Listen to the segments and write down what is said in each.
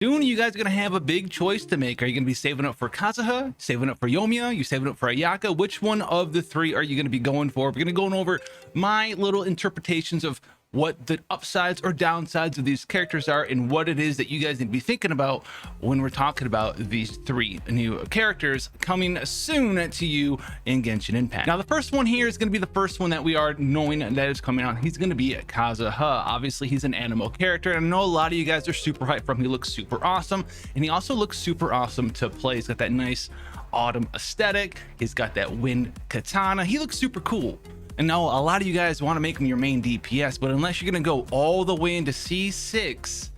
Soon you guys are gonna have a big choice to make. Are you gonna be saving up for Kazuha, saving up for Yoimiya, you saving up for Ayaka? Which one of the three are you gonna be going for? We're gonna go over my little interpretations of what the upsides or downsides of these characters are and what it is that you guys need to be thinking about when we're talking about these three new characters coming soon to you in Genshin Impact. Now the first one here is going to be the first one that we are knowing that is coming out. He's going to be Kazuha. Obviously he's an anime character, and I know a lot of you guys are super hyped for him. He looks super awesome, and he also looks super awesome to play. He's got that nice autumn aesthetic. He's got that wind katana. He looks super cool. And now a lot of you guys want to make him your main DPS, but unless you're going to go all the way into C6,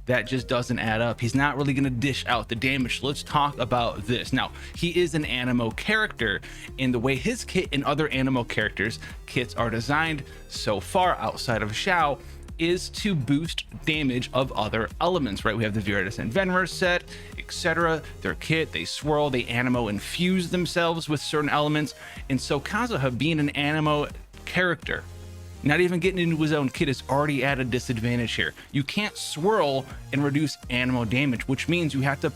that just doesn't add up. He's not really going to dish out the damage. So let's talk about this. Now, he is an anime character, and the way his kit and other anime characters kits are designed so far outside of Xiao is to boost damage of other elements, right? We have the Viridescent Venom set, etc. Their kit, they swirl, they animo infuse themselves with certain elements. And so Kazuha, being an animo character, not even getting into his own kit, is already at a disadvantage here. You can't swirl and reduce animo damage, which means you have to,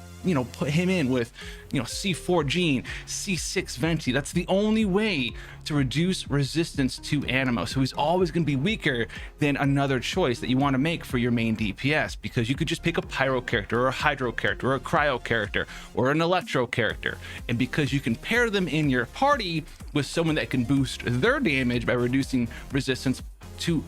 put him in with, C4 Gene, C6 Venti. That's the only way to reduce resistance to animo. So he's always going to be weaker than another choice that you want to make for your main DPS, because you could just pick a pyro character or a hydro character or a cryo character or an electro character. And because you can pair them in your party with someone that can boost their damage by reducing resistance to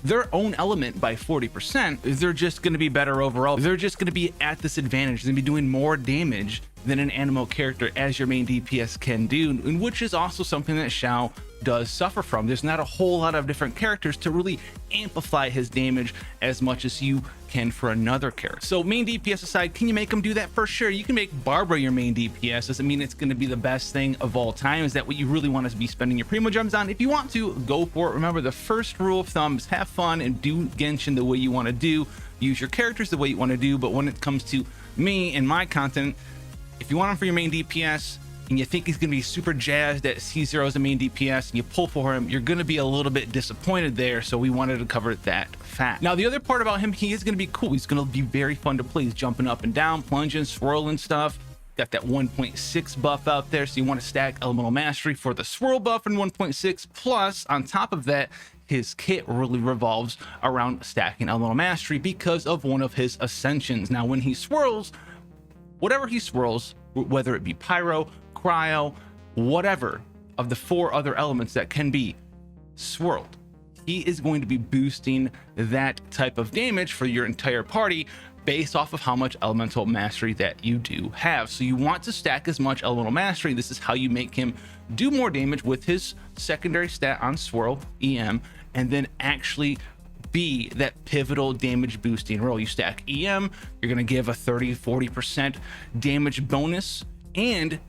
their own element by 40%, they're just going to be better overall. They're just going to be at this advantage. They're going to be doing more damage than an animo character as your main DPS can do, and which is also something that Xiao does suffer from. There's not a whole lot of different characters to really amplify his damage as much as you can for another character. So main DPS aside, can you make him do that? For sure. You can make Barbara your main DPS. Doesn't mean it's going to be the best thing of all time. Is that what you really want to be spending your Primo Gems on? If you want to, go for it. Remember, the first rule of thumb is have fun and do Genshin the way you want to do. Use your characters the way you want to do. But when it comes to me and my content, if you want him for your main DPS and you think he's going to be super jazzed at C0 as a main DPS and you pull for him, you're going to be a little bit disappointed there. So we wanted to cover that fact. Now, the other part about him, he is going to be cool. He's going to be very fun to play. He's jumping up and down, plunging, swirling stuff. Got that 1.6 buff out there. So you want to stack Elemental Mastery for the swirl buff in 1.6. Plus, on top of that, his kit really revolves around stacking Elemental Mastery because of one of his ascensions. Now, when he swirls, whatever he swirls, whether it be pyro, cryo, whatever of the four other elements that can be swirled, he is going to be boosting that type of damage for your entire party based off of how much elemental mastery that you do have. So you want to stack as much elemental mastery. This is how you make him do more damage with his secondary stat on swirl, EM, and then actually be that pivotal damage boosting role. You stack EM, you're going to give a 30-40% damage bonus, and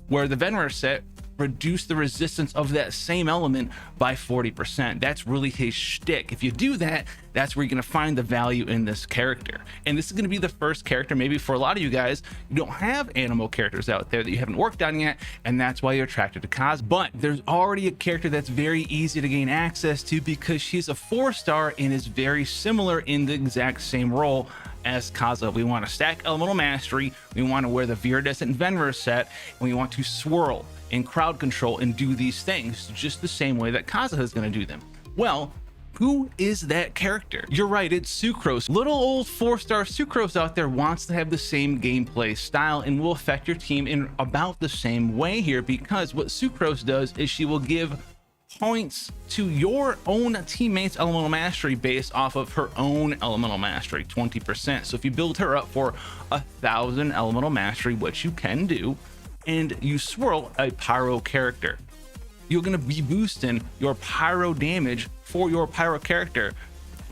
where the Venom set, reduce the resistance of that same element by 40%. That's really his shtick. If you do that, that's where you're going to find the value in this character. And this is going to be the first character, maybe for a lot of you guys, you don't have animal characters out there that you haven't worked on yet, and that's why you're attracted to Kaz. But there's already a character that's very easy to gain access to because she's a 4-star and is very similar in the exact same role as Kazuha. We want to stack Elemental Mastery, we want to wear the Viridescent Venom set, and we want to swirl and crowd control and do these things just the same way that Kazuha is going to do them. Well, who is that character? You're right, it's Sucrose. Little old 4-star Sucrose out there wants to have the same gameplay style and will affect your team in about the same way here, because what Sucrose does is she will give points to your own teammates' elemental mastery based off of her own elemental mastery, 20%. So if you build her up for 1,000 elemental mastery, which you can do, and you swirl a pyro character, you're going to be boosting your pyro damage for your pyro character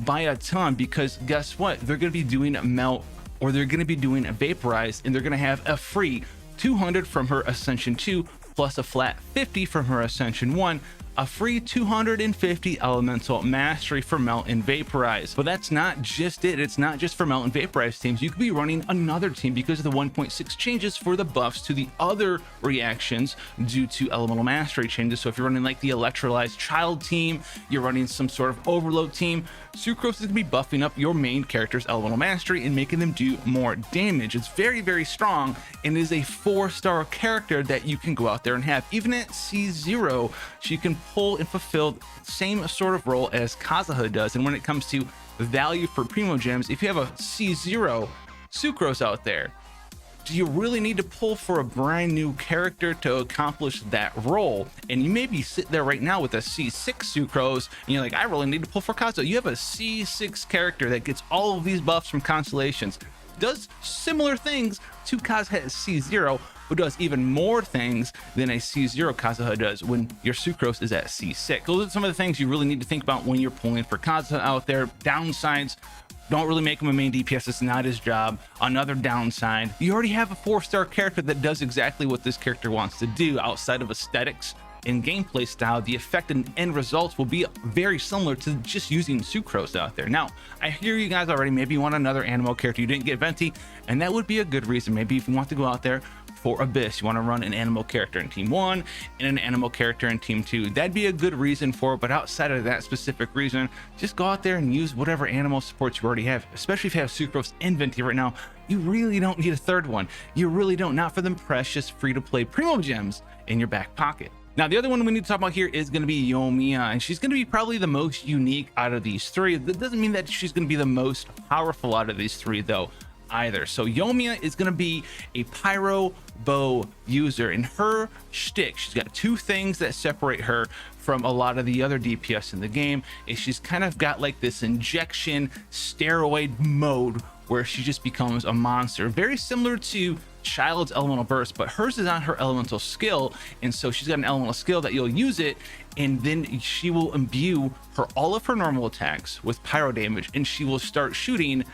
by a ton, because guess what? They're going to be doing melt, or they're going to be doing vaporize, and they're going to have a free 200 from her Ascension 2 plus a flat 50 from her Ascension 1 a free 250 elemental mastery for Melt and Vaporize. But that's not just it. It's not just for Melt and Vaporize teams. You could be running another team because of the 1.6 changes for the buffs to the other reactions due to elemental mastery changes. So if you're running like the Electrolyzed Child team, you're running some sort of Overload team, Sucrose is going to be buffing up your main character's elemental mastery and making them do more damage. It's very, very strong and is a 4-star character that you can go out there and have. Even at C0, she can pull and fulfill the same sort of role as Kazuha does. And when it comes to value for Primo Gems, if you have a C0 Sucrose out there, do you really need to pull for a brand new character to accomplish that role? And you may be sitting there right now with a C6 Sucrose and you're like, I really need to pull for Kazuha. You have a C6 character that gets all of these buffs from constellations, does similar things to Kazuha at C0, but does even more things than a C0 Kazuha does when your Sucrose is at C6. Those are some of the things you really need to think about when you're pulling for Kazuha out there. Downsides: don't really make him a main DPS. It's not his job. Another downside: you already have a 4-star character that does exactly what this character wants to do. Outside of aesthetics and gameplay style, the effect and end results will be very similar to just using Sucrose out there. Now, I hear you guys already. Maybe you want another animal character. You didn't get Venti, and that would be a good reason. Maybe if you want to go out there for Abyss, you want to run an animal character in team 1 and an animal character in team 2, that'd be a good reason for it. But outside of that specific reason, just go out there and use whatever animal supports you already have. Especially if you have Sucrose and Venti right now, you really don't need a third one. You really don't, not for them precious free-to-play Primo Gems in your back pocket. Now, the other one we need to talk about here is going to be Yoimiya, and she's going to be probably the most unique out of these three. That doesn't mean that she's going to be the most powerful out of these three, though, either. So Yoimiya is going to be a pyro bow user, and her shtick, she's got two things that separate her from a lot of the other DPS in the game, is she's kind of got like this injection steroid mode where she just becomes a monster, very similar to Child's elemental burst, but hers is on her elemental skill. And so she's got an elemental skill that you'll use it, and then she will imbue all of her normal attacks with pyro damage, and she will start shooting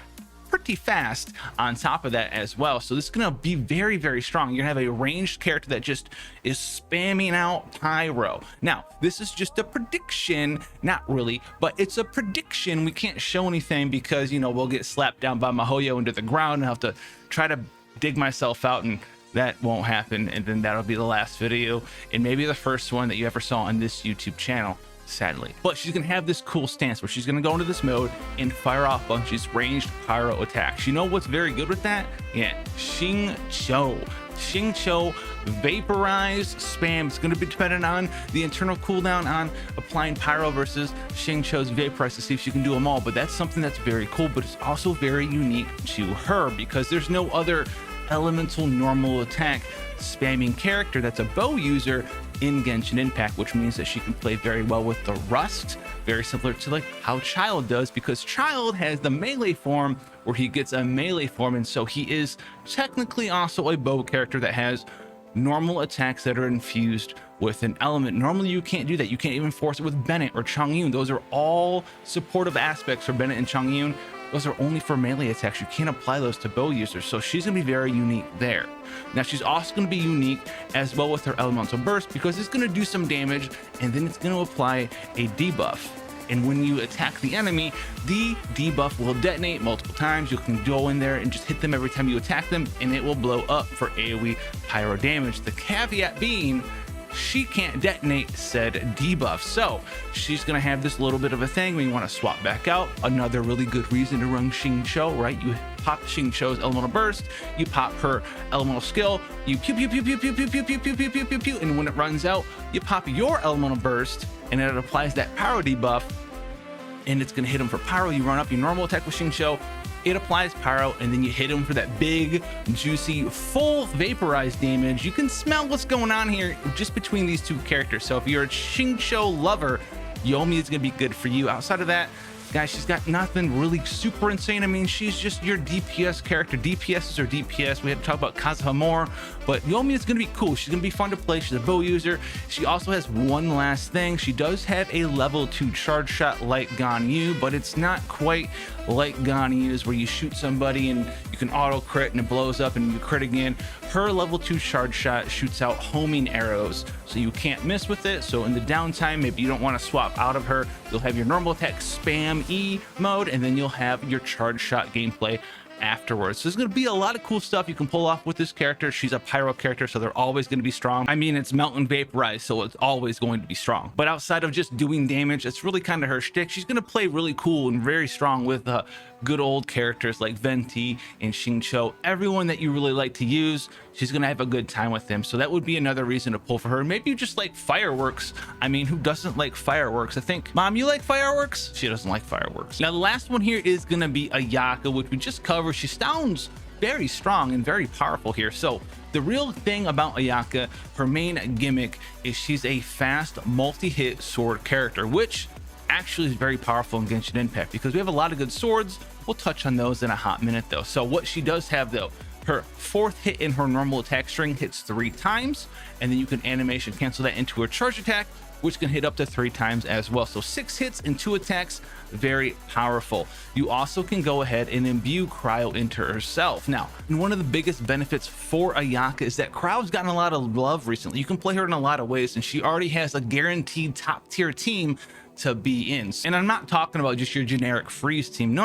pretty fast on top of that as well. So this is gonna be very, very strong. You're gonna have a ranged character that just is spamming out pyro. Now, this is just a prediction, not really, but it's a prediction. We can't show anything because, you know, we'll get slapped down by Mahoyo into the ground and have to try to dig myself out, and that won't happen. And then that'll be the last video, and maybe the first one that you ever saw on this YouTube channel, sadly. But she's gonna have this cool stance where she's gonna go into this mode and fire off a bunch of these ranged pyro attacks. You know what's very good with that? Yeah, Xingqiu vaporized spam. It's going to be dependent on the internal cooldown on applying pyro versus Xingqiu's vaporize to see if she can do them all. But that's something that's very cool, but it's also very unique to her because there's no other elemental normal attack spamming character that's a bow user in Genshin Impact, which means that she can play very well with the Rust, very similar to like how Child does, because Child has the melee form where he gets a melee form, and so he is technically also a bow character that has normal attacks that are infused with an element. Normally you can't do that. You can't even force it with Bennett or Chongyun. Those are all supportive aspects for Bennett and Chongyun. Those are only for melee attacks. You can't apply those to bow users. So she's gonna be very unique there. Now she's also gonna be unique as well with her elemental burst, because it's gonna do some damage and then it's gonna apply a debuff. And when you attack the enemy, the debuff will detonate multiple times. You can go in there and just hit them every time you attack them, and it will blow up for AoE pyro damage. The caveat being, she can't detonate said debuff. So she's gonna have this little bit of a thing when you want to swap back out. Another really good reason to run Xingqiu, right? You pop Xingqiu's elemental burst, you pop her elemental skill, you pew pew pew pew pew pew pew pew pew pew pew pew pew, and when it runs out, you pop your elemental burst, and it applies that pyro debuff, and it's gonna hit him for pyro. You run up your normal attack with Xingqiu, it applies pyro, and then you hit him for that big, juicy, full vaporized damage. You can smell what's going on here just between these two characters. So if you're a Xingqiu lover, Yoimiya is gonna be good for you. Outside of that, guys, she's got nothing really super insane. I mean, she's just your DPS character. DPS is her DPS. We had to talk about Kazuha more, but Yoimiya is gonna be cool. She's gonna be fun to play. She's a bow user. She also has one last thing. She does have a level 2 charge shot like Ganyu, but it's not quite like Ganyu's where you shoot somebody and you can auto crit and it blows up and you crit again. Her level 2 charge shot shoots out homing arrows, so you can't miss with it. So in the downtime, maybe you don't want to swap out of her, you'll have your normal attack spam E mode, and then you'll have your charge shot gameplay afterwards. So there's going to be a lot of cool stuff you can pull off with this character. She's a pyro character, so they're always going to be strong. I mean, it's melt and vaporize, so it's always going to be strong. But outside of just doing damage, it's really kind of her shtick. She's going to play really cool and very strong with good old characters like Venti and Xingqiu. Everyone that you really like to use, she's going to have a good time with them. So that would be another reason to pull for her. Maybe you just like fireworks. I mean, who doesn't like fireworks? I think, Mom, you like fireworks? She doesn't like fireworks. Now, the last one here is going to be Ayaka, which we just covered. She sounds very strong and very powerful here. So the real thing about Ayaka, her main gimmick is she's a fast multi-hit sword character, which actually is very powerful in Genshin Impact because we have a lot of good swords. We'll touch on those in a hot minute though. So what she does have though, her 4th hit in her normal attack string hits 3 times, and then you can animation cancel that into her charge attack, which can hit up to 3 times as well. So 6 hits and 2 attacks, very powerful. You also can go ahead and imbue Cryo into herself. Now, one of the biggest benefits for Ayaka is that Cryo's gotten a lot of love recently. You can play her in a lot of ways, and she already has a guaranteed top tier team to be in. And I'm not talking about just your generic freeze team. No.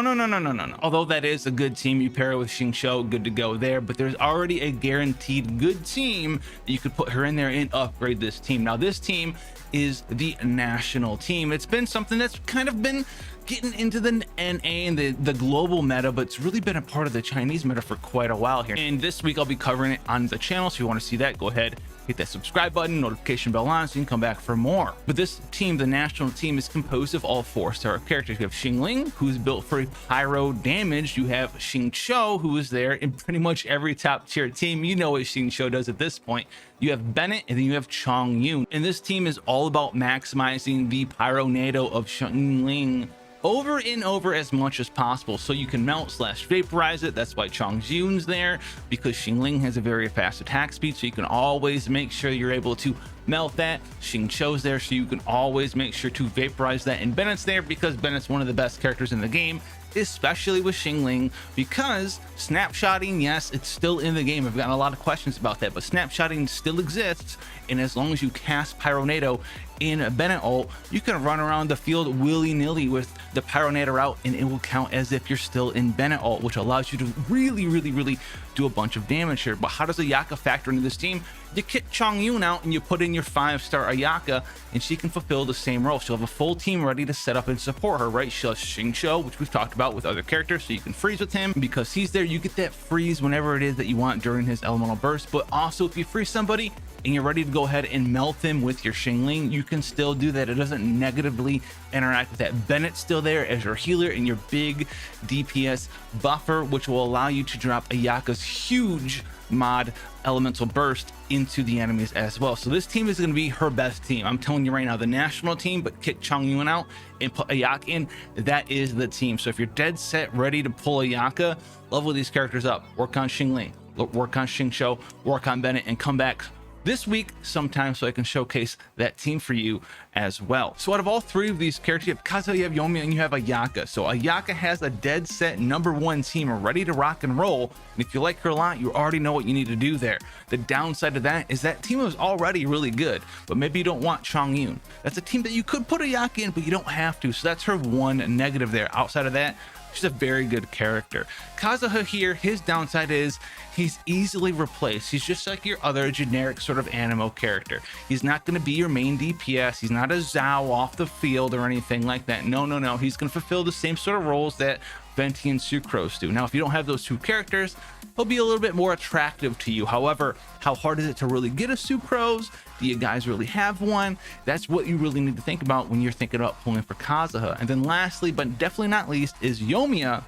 Although that is a good team, you pair it with Xingqiu, good to go there, but there's already a guaranteed good team that you could put her in there and upgrade this team. Now, this team is the national team. It's been something that's kind of been getting into the NA and the global meta, but it's really been a part of the Chinese meta for quite a while here. And this week I'll be covering it on the channel, so if you want to see that, go ahead, hit that subscribe button, notification bell on, so you can come back for more. But this team, the national team, is composed of all 4-star characters. You have Xingling, who's built for pyro damage. You have Xingqiu, who is there in pretty much every top tier team. You know what Xingqiu does at this point. You have Bennett, and then you have Chongyun. And this team is all about maximizing the pyronado of Xingling over and over as much as possible, so you can melt / vaporize it. That's why Chongyun's there, because Xingling has a very fast attack speed, so you can always make sure you're able to melt that. Xingqiu's there, so you can always make sure to vaporize that. And Bennett's there because Bennett's one of the best characters in the game, especially with Xingling, because snapshotting, yes, it's still in the game. I've gotten a lot of questions about that, but snapshotting still exists, and as long as you cast Pyronado in Bennett ult, you can run around the field willy-nilly with the Pyronado out, and it will count as if you're still in Bennett ult, which allows you to really do a bunch of damage here. But how does Ayaka factor into this team? You kick Chongyun out and you put in your 5-star Ayaka, and she can fulfill the same role. She'll have a full team ready to set up and support her, right? She'll have Xingqiu, which we've talked about with other characters, so you can freeze with him. Because he's there, you get that freeze whenever it is that you want during his elemental burst. But also, if you freeze somebody and you're ready to go ahead and melt them with your Xingling, you can still do that. It doesn't negatively interact with that. Bennett's still there as your healer and your big DPS buffer, which will allow you to drop Ayaka's huge mod elemental burst into the enemies as well. So this team is going to be her best team. I'm telling you right now, the national team, but kick Chongyun out and put Ayaka in, that is the team. So if you're dead set ready to pull Ayaka, level these characters up, work on Xingling, work on Xingqiu, work on Bennett, and come back this week sometime so I can showcase that team for you as well. So out of all 3 of these characters, you have Kazuha, you have Yoimiya, and you have Ayaka. So Ayaka has a dead set #1 team ready to rock and roll. And if you like her a lot, you already know what you need to do there. The downside of that is that team is already really good, but maybe you don't want Chongyun. That's a team that you could put Ayaka in, but you don't have to. So that's her one negative there. Outside of that, she's a very good character. Kazuha here, his downside is he's easily replaced. He's just like your other generic sort of Animo character. He's not going to be your main DPS. He's not a Zhao off the field or anything like that. No. He's going to fulfill the same sort of roles that Venti and Sucrose do. Now, if you don't have those 2 characters, he'll be a little bit more attractive to you. However, how hard is it to really get a Sucrose? Do you guys really have one? That's what you really need to think about when you're thinking about pulling for Kazuha. And then lastly, but definitely not least, is Yoimiya.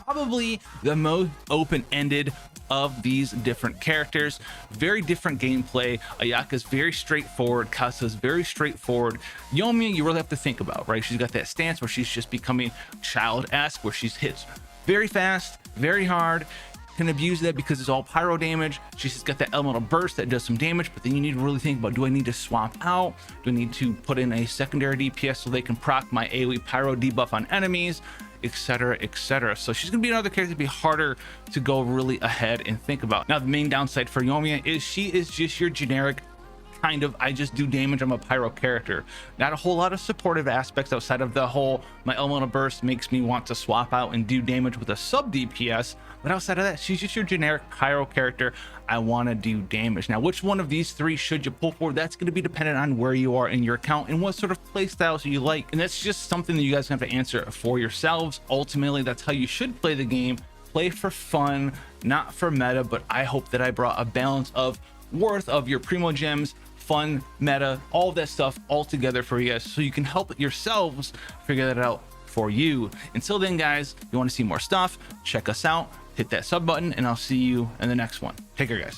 Probably the most open-ended of these different characters. Very different gameplay. Ayaka's very straightforward. Kazuha's very straightforward. Yoimiya, you really have to think about, right? She's got that stance where she's just becoming child-esque, where she's hits very fast, very hard, can abuse that because it's all pyro damage. She's just got that elemental burst that does some damage, but then you need to really think about, do I need to swap out? Do I need to put in a secondary DPS so they can proc my AoE pyro debuff on enemies? etc, etc. So she's gonna be another character to be harder to go really ahead and think about. Now the main downside for Yoimiya is she is just your generic kind of I just do damage, I'm a pyro character. Not a whole lot of supportive aspects outside of the whole my elemental burst makes me want to swap out and do damage with a sub DPS, but outside of that she's just your generic pyro character. I want to do damage. Now which one of these three should you pull for? That's going to be dependent on where you are in your account and what sort of play styles you like, and that's just something that you guys have to answer for yourselves. Ultimately that's how you should play the game. Play for fun, not for meta, but I hope that I brought a balance of worth of your primo gems, fun, meta, all that stuff all together for you guys so you can help yourselves figure that out for you. Until then guys, if you want to see more stuff, check us out, hit that sub button, and I'll see you in the next one. Take care guys.